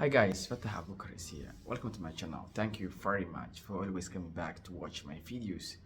Hi guys, Fatah Abukar is here. Welcome to my channel. Thank you very much for always coming back to watch my videos.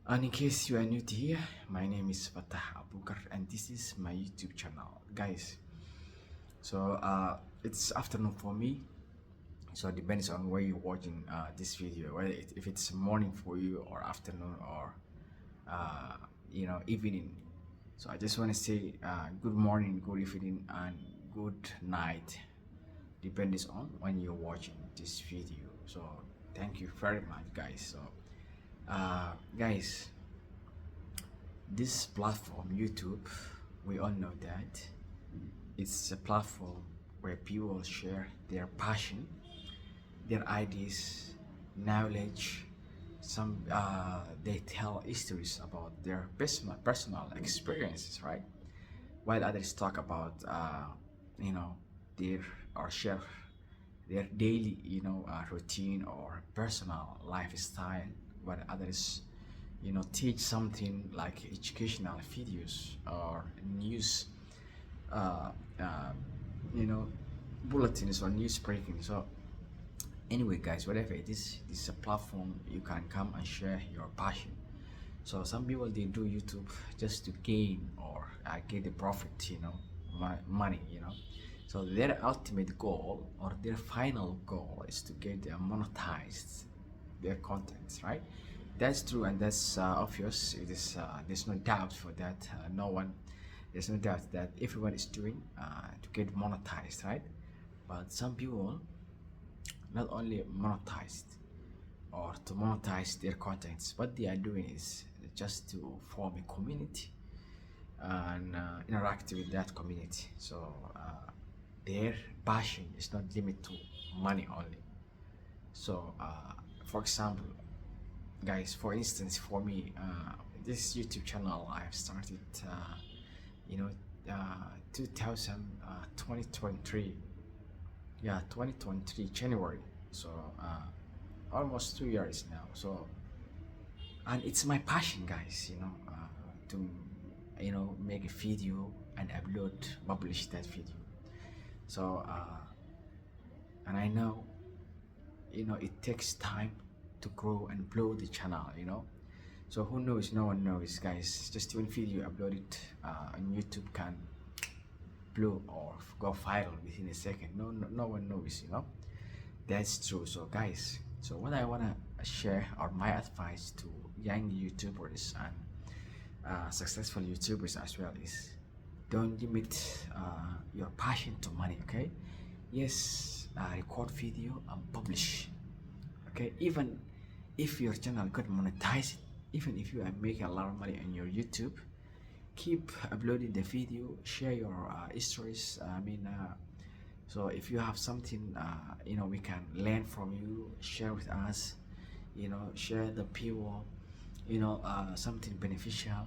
And in case you are new to here, my name is Fatah Abukar and this is my YouTube channel. Guys, it's afternoon for me. So it depends on where you're watching this video, whether if it's morning for you or afternoon or uh, evening. So I just want to say good morning, good evening, and good night depends on when you're watching this video. So thank you very much guys. Guys, this platform YouTube, we all know that it's a platform where people share their passion, their ideas, knowledge. Some they tell stories about their personal experiences, right? While others talk about you know their or share their daily routine or personal lifestyle, while others teach something like educational videos or news uh, uh, you know bulletins or news breaking. So anyway guys, whatever it is, this is a platform you can come and share your passion. So some people, they do YouTube just to gain or get the profit, money, so their ultimate goal or their final goal is to get monetized their contents, right? That's true and that's obvious. It is there's no doubt for that. There's no doubt that everyone is doing to get monetized, right? But some people not only monetized or to monetize their contents, what they are doing is just to form a community and interact with that community. So their passion is not limited to money only. So for example guys, for instance, for me, this YouTube channel I have started you know 2023, yeah, 2023 January. So almost 2 years now. So and it's my passion guys, to make a video and publish that video. So and I know it takes time to grow and blow the channel, so who knows, no one knows guys, just one video uploaded on YouTube can blow or go viral within a second. No one knows, that's true. So guys, so what I want to share or my advice to young YouTubers and successful YouTubers as well is, don't limit your passion to money. Okay, yes, record video and publish. Okay, even if your channel got monetized, even if you are making a lot of money on your YouTube, keep uploading the video, share your stories. So if you have something we can learn from you, share with us, share the people, something beneficial.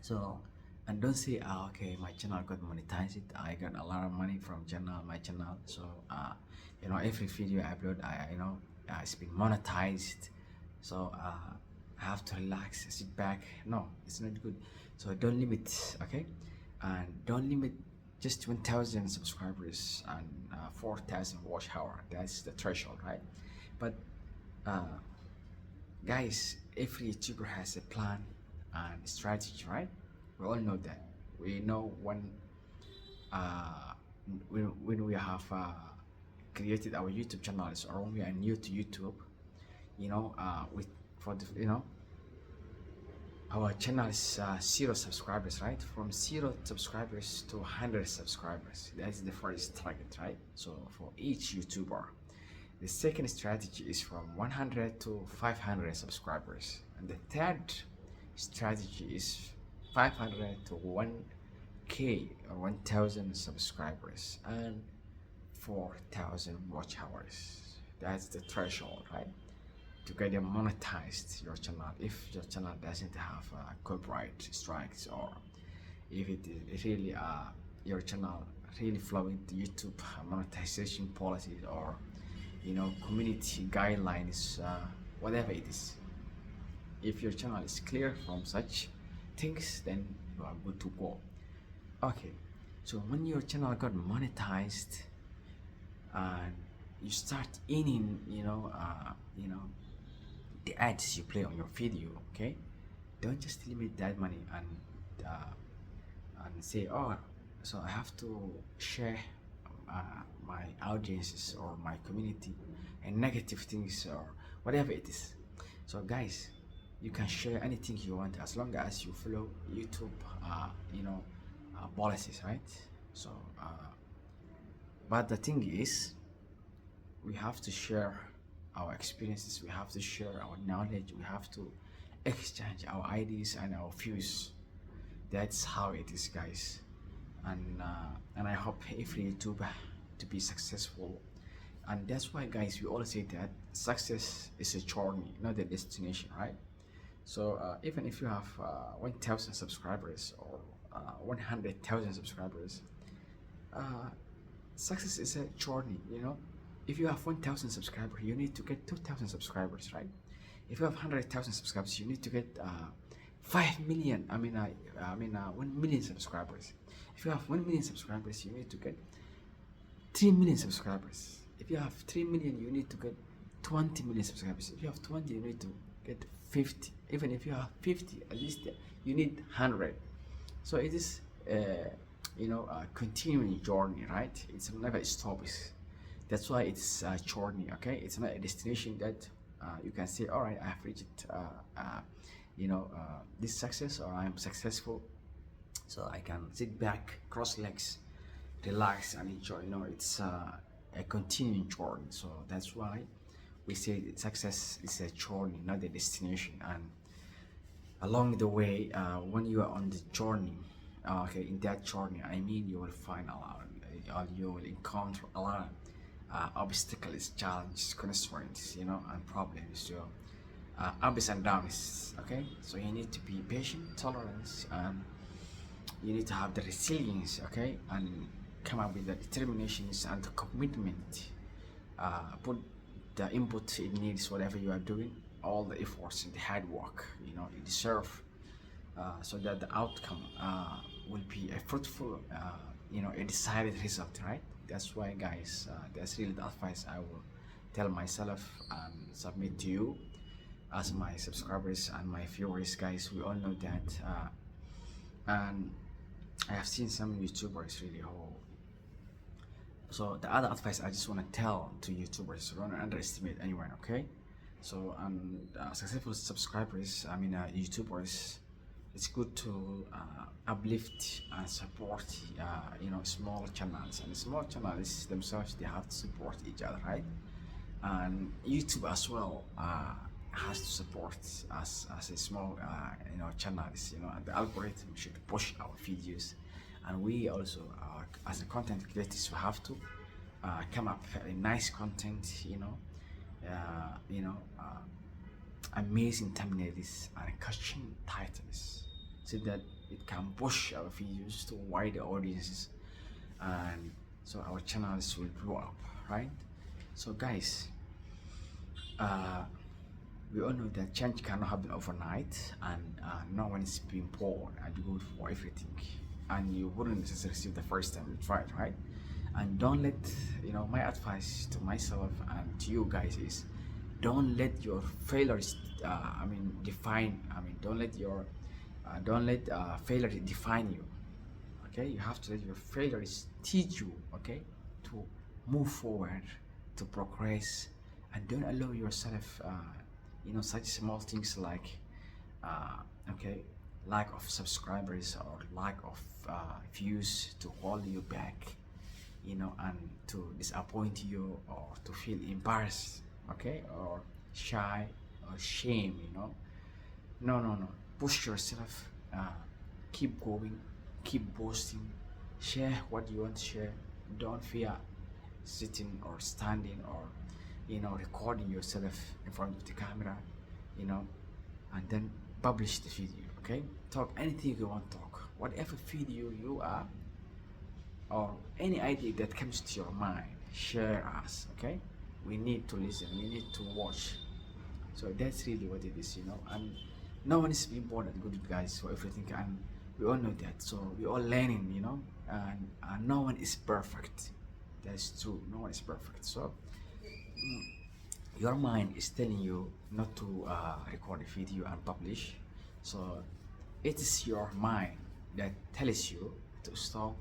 So and don't say, okay, my channel got monetized, I got a lot of money from my channel, so every video I upload, it's been monetized, so I have to relax, sit back. No, it's not good. So don't limit, okay? And don't limit just 1,000 subscribers and 4,000 watch hour. That's the threshold, right? But guys, every YouTuber has a plan and strategy, right? We all know that. We know uh, when we have created our YouTube channels or when we are new to YouTube, with for the our channel is 0 subscribers, right? From 0 subscribers to 100 subscribers. That's the first target, right? So for each YouTuber. The second strategy is from 100 to 500 subscribers. And the third strategy is 500 to 1K or 1,000 subscribers and 4,000 watch hours. That's the threshold, right? To get them monetized your channel. If your channel doesn't have copyright strikes, or if it really your channel really following the YouTube monetization policies or community guidelines, whatever it is, if your channel is clear from such things, then you are good to go. Okay, so when your channel got monetized, and you start earning, the ads you play on your video. Okay, don't just limit that money and say, oh, so I have to share my audiences or my community and negative things or whatever it is. So guys, you can share anything you want as long as you follow YouTube policies, right? So but the thing is, we have to share our experiences, we have to share our knowledge, we have to exchange our ideas and our views. That's how it is, guys. And I hope every YouTuber to be successful. And that's why, guys, we all say that success is a journey, not a destination, right? So even if you have 1,000 subscribers or 100,000 subscribers, uh, success is a journey. If you have 1,000 subscribers, you need to get 2,000 subscribers, right? If you have 100,000 subscribers, you need to get 5 million. 1 million subscribers. If you have 1 million subscribers, you need to get 3 million subscribers. If you have 3 million, you need to get 20 million subscribers. If you have 20, you need to get 50. Even if you have 50, at least you need 100. So it is a continuing journey, right? It's never stops. That's why it's a journey. Okay, it's not a destination that you can say, all right, I have reached this success, or I'm successful, so I can sit back, cross legs, relax and enjoy. It's a continuing journey. So that's why we say that success is a journey, not a destination. And along the way, when you are on the journey, in that journey, I mean, you will find a lot, you will encounter a lot of obstacles, challenges, constraints, and problems. So ups and downs. Okay, so you need to be patient, tolerance, and you need to have the resilience. Okay, and come up with the determinations and the commitment. Put the input it needs, whatever you are doing, all the efforts and the hard work. You deserve, so that the outcome will be a fruitful, a decided result, right? That's why, guys, that's really the advice I will tell myself and submit to you as my subscribers and my viewers, guys. We all know that, and I have seen some YouTubers really who. So the other advice I just want to tell to YouTubers: don't underestimate anyone, okay? So successful subscribers, YouTubers, it's good to uplift and support small channels, and small channels themselves, they have to support each other, right? And YouTube as well has to support us as a small channels, and the algorithm should push our videos, and we also as a content creators, we have to come up a nice content, amazing thumbnails and catching titles, so that it can push our videos to wider audiences, and so our channels will grow up, right? So, guys, we all know that change cannot happen overnight, and no one is being born and good for everything, and you wouldn't necessarily receive the first time you tried, right? And don't let, my advice to myself and to you guys is, don't let your failures define, don't let failure define you. Okay, you have to let your failures teach you, okay, to move forward, to progress, and don't allow yourself such small things like lack of subscribers or lack of views to hold you back, and to disappoint you, or to feel embarrassed, okay, or shy or shame. No, push yourself, keep going, keep boasting, share what you want to share. Don't fear sitting or standing or recording yourself in front of the camera, and then publish the video. Okay, talk anything you want to talk, whatever video you are, or any idea that comes to your mind, share us. Okay, we need to listen, we need to watch. So that's really what it is, and no one is being born as good, guys, for everything, and we all know that. So we all learning, and no one is perfect. That's true. No one is perfect. So your mind is telling you not to record a video and publish. So it is your mind that tells you to stop.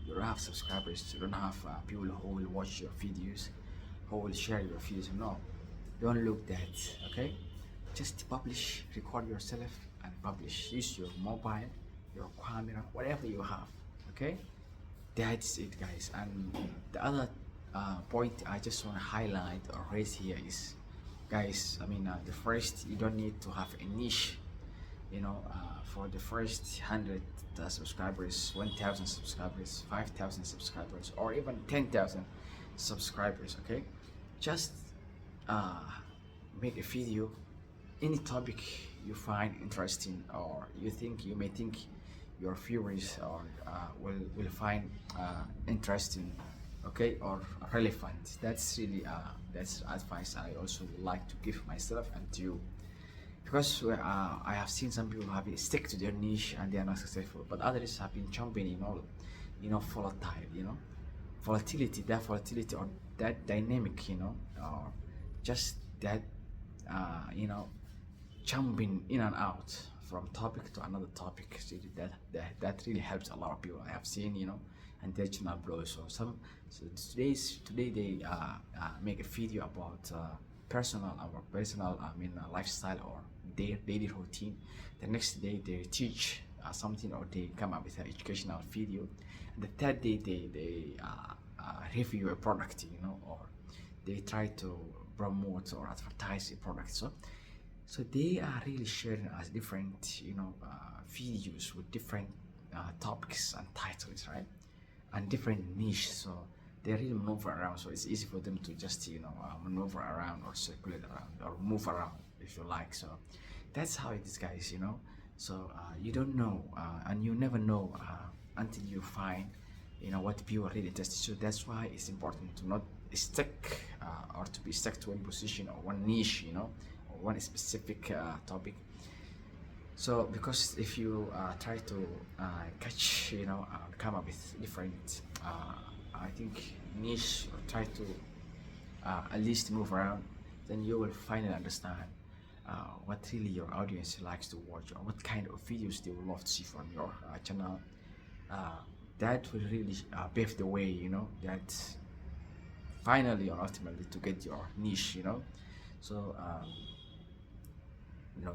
You don't have subscribers, you don't have people who will watch your videos, who will share your videos. No, don't look that. Okay, just publish, record yourself and publish. Use your mobile, your camera, whatever you have. Okay, that's it, guys. And the other point I just want to highlight or raise here is, guys, the first, you don't need to have a niche, for the first 100 subscribers, 1,000 subscribers, 5,000 subscribers, or even 10,000 subscribers. Okay, just uh, make a video, any topic you find interesting, or you may think your viewers or will find interesting, okay, or relevant. That's really that's advice I also like to give myself and to you, because I have seen some people have stick to their niche and they are not successful, but others have been jumping in all, volatile, volatility, that volatility or that dynamic, or just that, jumping in and out from topic to another topic. So that really helps a lot of people I have seen, and their channel grows. So today they make a video about personal lifestyle or their daily routine. The next day they teach something, or they come up with an educational video. And the third day they review a product, or they try to promote or advertise a product. So they are really sharing us different, videos with different topics and titles, right? And different niche. So they really move around. So it's easy for them to just, maneuver around or circulate around or move around, if you like. So that's how it is, guys. So you don't know, and you never know until you find, what people are really interested. So that's why it's important to not stick or to be stuck to one position or one niche, or one specific topic. So because if you try to catch, come up with different, I think, niche, or try to at least move around, then you will finally understand what really your audience likes to watch, or what kind of videos they would love to see from your channel. That will really pave the way, that finally or ultimately to get your niche, So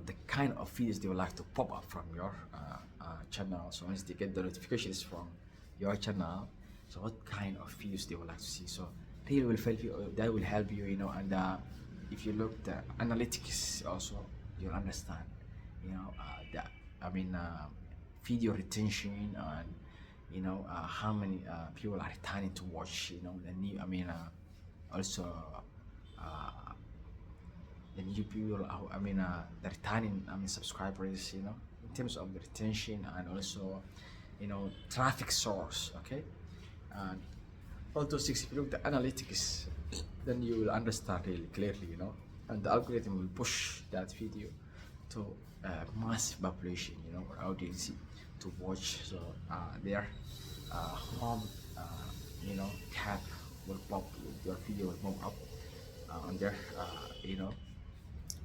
the kind of videos they would like to pop up from your channel. So once they get the notifications from your channel, so what kind of videos they would like to see. So really will help you, that will help you, and if you look the analytics also, you'll understand, that video retention, and how many people are returning to watch, the new, also the new people, the returning, subscribers, in terms of the retention, and also, traffic source, okay, and all those things. If you look at the analytics, then you will understand really clearly, and the algorithm will push that video to massive population, or audience to watch. So their home, tab will pop, your video will pop up on their,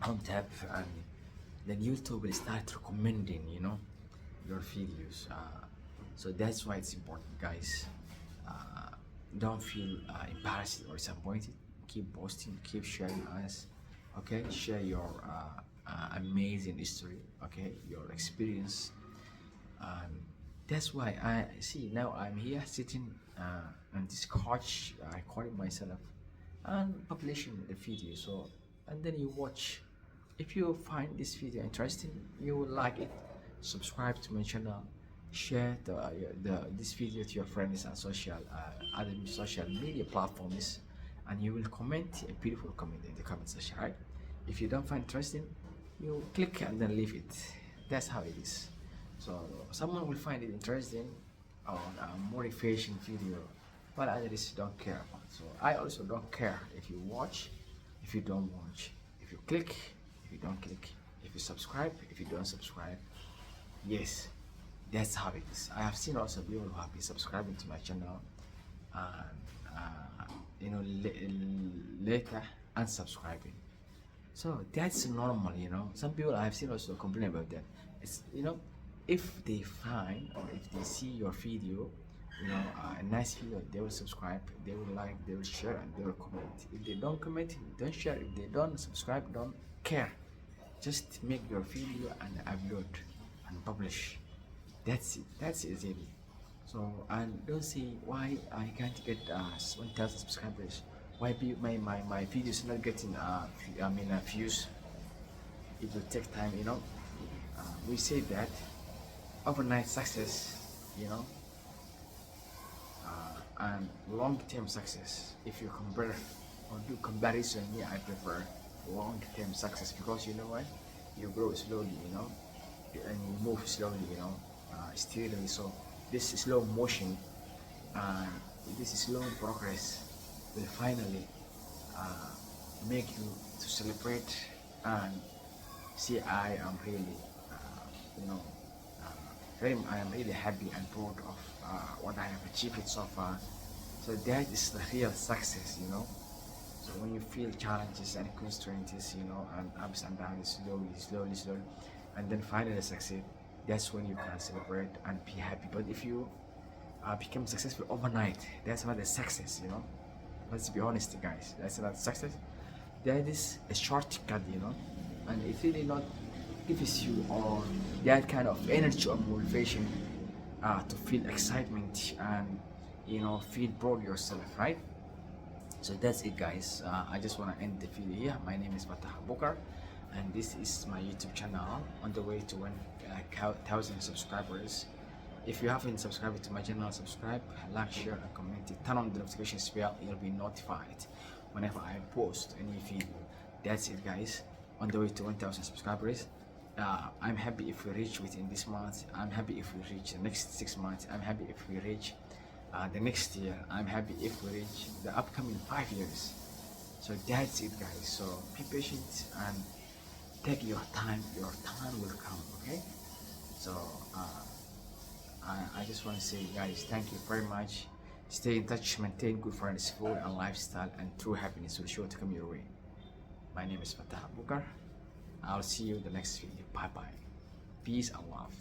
home tab, and then YouTube will start recommending, your videos. So that's why it's important, guys. Don't feel embarrassed or disappointed. Keep posting, keep sharing us. Okay, share your amazing history. Okay, your experience. That's why I see now I'm here sitting on this couch, recording myself and publishing a video. So, and then you watch. If you find this video interesting, you will like it. Subscribe to my channel. Share this video to your friends and other social media platforms, and you will comment a beautiful comment in the comment section, right? If you don't find interesting, you click and then leave it. That's how it is. So someone will find it interesting on a motivation video, but others don't care about. So I also don't care if you watch, if you don't watch, if you click, if you don't click, if you subscribe, if you don't subscribe. Yes, that's how it is. I have seen also people who have been subscribing to my channel, and you know, later unsubscribing. So that's normal, you know. Some people I've seen also complain about that. It's, you know, if they find or if they see your video, you know, a nice video, they will subscribe, they will like, they will share, and they will comment. If they don't comment, don't share. If they don't subscribe, don't care. Just make your video and upload and publish. That's it. That's easy. So, and don't say why I can't get 1,000 subscribers. Why my videos not getting views. It will take time, you know. We say that overnight success, you know, and long-term success. If you compare or do comparison, yeah, I prefer long-term success because you know what, you grow slowly, you know, and you move slowly, you know, steadily. So this slow motion and this slow progress will finally uh, make you to celebrate and see I am really, you know, I am really happy and proud of what I have achieved so far. So that is the real success, you know. So when you feel challenges and constraints, you know, and ups and downs, slowly, and then finally succeed, that's when you can celebrate and be happy. But if you become successful overnight, that's not a success, you know. Let's be honest, guys. That's not success. That is a shortcut, you know, and it really not gives you all that kind of energy or motivation to feel excitement and you know feel proud yourself, right? So that's it, guys. I just want to end the video here. My name is Fatah Bukar, and this is my YouTube channel on the way to 1,000 subscribers. If you haven't subscribed to my channel, subscribe, like, share, and comment. Turn on the notifications bell. You'll be notified whenever I post any video. That's it, guys. On the way to 1,000 subscribers. I'm happy if we reach within this month. I'm happy if we reach the next 6 months. I'm happy if we reach the next year. I'm happy if we reach the upcoming 5 years. So that's it, guys. So be patient and take your time. Your time will come, okay? So I just want to say, guys, thank you very much. Stay in touch, maintain good friends, food and lifestyle, and true happiness will sure to come your way. My name is Fatah Bukar. I'll see you in the next video. Bye bye. Peace and love.